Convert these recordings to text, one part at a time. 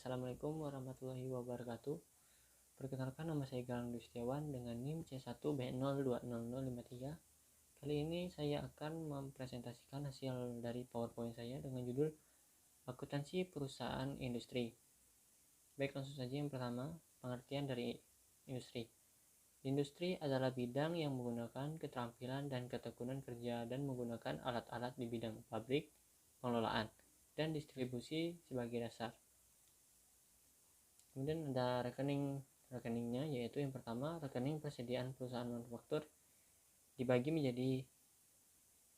Assalamualaikum warahmatullahi wabarakatuh. Perkenalkan, nama saya Galang Dwi Setiawan dengan NIM C1B020053. Kali ini saya akan mempresentasikan hasil dari PowerPoint saya dengan judul Akuntansi Perusahaan Industri. Baik, langsung saja. Yang pertama, pengertian dari industri. Industri adalah bidang yang menggunakan keterampilan dan ketekunan kerja dan menggunakan alat-alat di bidang pabrik, pengelolaan, dan distribusi sebagai dasar. Kemudian ada rekeningnya, yaitu yang pertama, rekening persediaan perusahaan manufaktur dibagi menjadi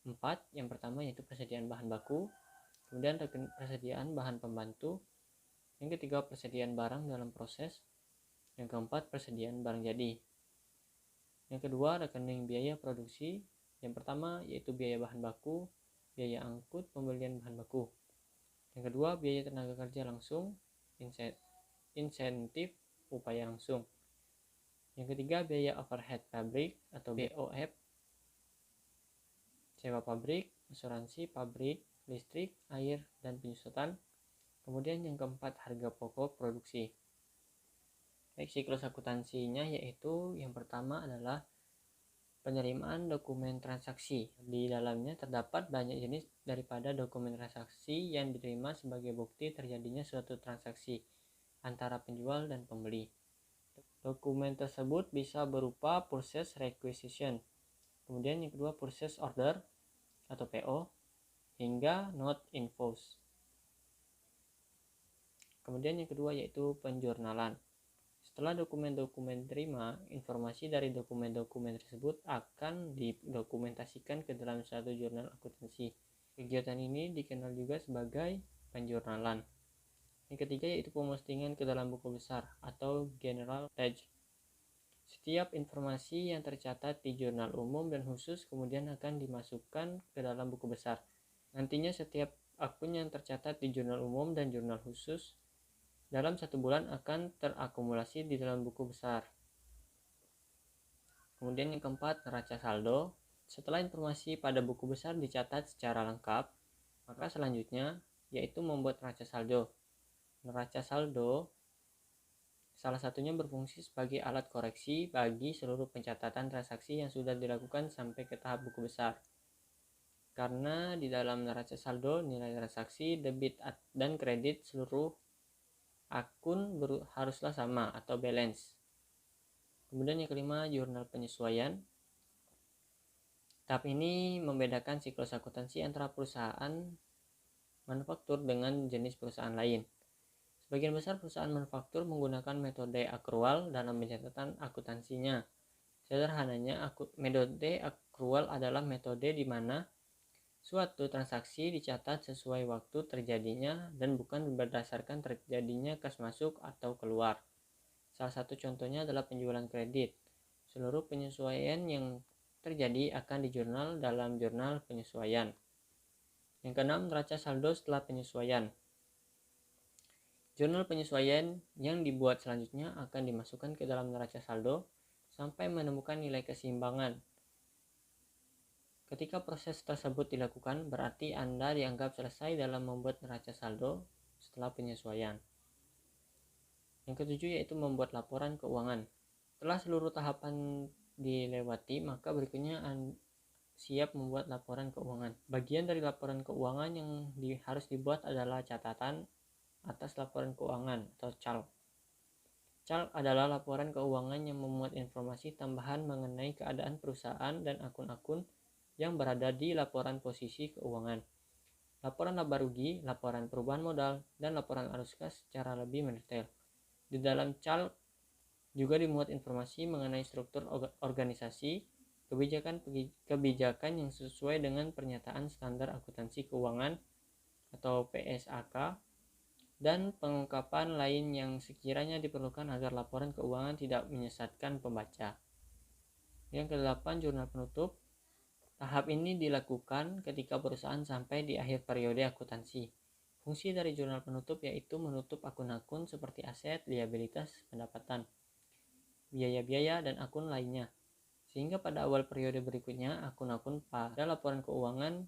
4. Yang pertama yaitu persediaan bahan baku, kemudian persediaan bahan pembantu, yang ketiga persediaan barang dalam proses, yang keempat persediaan barang jadi. Yang kedua, rekening biaya produksi. Yang pertama yaitu biaya bahan baku, biaya angkut pembelian bahan baku. Yang kedua, biaya tenaga kerja langsung, insentif upaya langsung. Yang ketiga, biaya overhead pabrik atau BOF, sewa pabrik, asuransi pabrik, listrik, air, dan penyusutan. Kemudian yang keempat, harga pokok produksi. Baik, siklus akuntansinya yaitu yang pertama adalah penerimaan dokumen transaksi. Di dalamnya terdapat banyak jenis daripada dokumen transaksi yang diterima sebagai bukti terjadinya suatu transaksi antara penjual dan pembeli. Dokumen tersebut bisa berupa purchase requisition, kemudian yang kedua purchase order atau PO, hingga note invoice. Kemudian yang kedua yaitu penjurnalan. Setelah dokumen-dokumen terima, informasi dari dokumen-dokumen tersebut akan didokumentasikan ke dalam satu jurnal akuntansi. Kegiatan ini dikenal juga sebagai penjurnalan. Yang ketiga yaitu pemustingan ke dalam buku besar atau general ledger. Setiap informasi yang tercatat di jurnal umum dan khusus kemudian akan dimasukkan ke dalam buku besar. Nantinya setiap akun yang tercatat di jurnal umum dan jurnal khusus dalam 1 bulan akan terakumulasi di dalam buku besar. Kemudian yang keempat, neraca saldo. Setelah informasi pada buku besar dicatat secara lengkap, maka selanjutnya yaitu membuat neraca saldo. Neraca saldo salah satunya berfungsi sebagai alat koreksi bagi seluruh pencatatan transaksi yang sudah dilakukan sampai ke tahap buku besar. Karena di dalam neraca saldo nilai transaksi debit dan kredit seluruh akun haruslah sama atau balance. Kemudian yang kelima, jurnal penyesuaian. Tahap ini membedakan siklus akuntansi antara perusahaan manufaktur dengan jenis perusahaan lain. Sebagian besar perusahaan manufaktur menggunakan metode akrual dalam pencatatan akuntansinya. Sederhananya, metode akrual adalah metode di mana suatu transaksi dicatat sesuai waktu terjadinya dan bukan berdasarkan terjadinya kas masuk atau keluar. Salah satu contohnya adalah penjualan kredit. Seluruh penyesuaian yang terjadi akan dijurnal dalam jurnal penyesuaian. Yang keenam, neraca saldo setelah penyesuaian. Jurnal penyesuaian yang dibuat selanjutnya akan dimasukkan ke dalam neraca saldo sampai menemukan nilai keseimbangan. Ketika proses tersebut dilakukan, berarti Anda dianggap selesai dalam membuat neraca saldo setelah penyesuaian. Yang ketujuh yaitu membuat laporan keuangan. Setelah seluruh tahapan dilewati, maka berikutnya siap membuat laporan keuangan. Bagian dari laporan keuangan yang harus dibuat adalah catatan atas laporan keuangan atau CAL. CAL adalah laporan keuangan yang memuat informasi tambahan mengenai keadaan perusahaan dan akun-akun yang berada di laporan posisi keuangan. Laporan laba rugi, laporan perubahan modal, dan laporan arus kas secara lebih mendetail. Di dalam CAL juga dimuat informasi mengenai struktur organisasi, kebijakan yang sesuai dengan pernyataan standar akuntansi keuangan atau PSAK, dan pengungkapan lain yang sekiranya diperlukan agar laporan keuangan tidak menyesatkan pembaca. Yang kedelapan, jurnal penutup. Tahap ini dilakukan ketika perusahaan sampai di akhir periode akuntansi. Fungsi dari jurnal penutup yaitu menutup akun-akun seperti aset, liabilitas, pendapatan, biaya-biaya, dan akun lainnya. Sehingga pada awal periode berikutnya, akun-akun pada laporan keuangan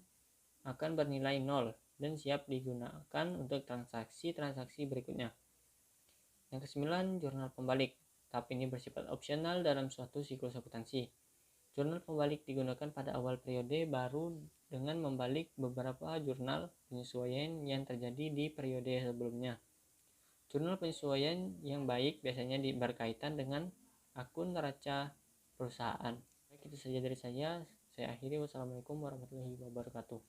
akan bernilai 0 dan siap digunakan untuk transaksi-transaksi berikutnya. Yang kesembilan, jurnal pembalik. Tahap ini bersifat opsional dalam suatu siklus akuntansi. Jurnal pembalik digunakan pada awal periode baru dengan membalik beberapa jurnal penyesuaian yang terjadi di periode sebelumnya. Jurnal penyesuaian yang baik biasanya berkaitan dengan akun neraca perusahaan. Baik, itu saja dari saya. Saya akhiri. Wassalamualaikum warahmatullahi wabarakatuh.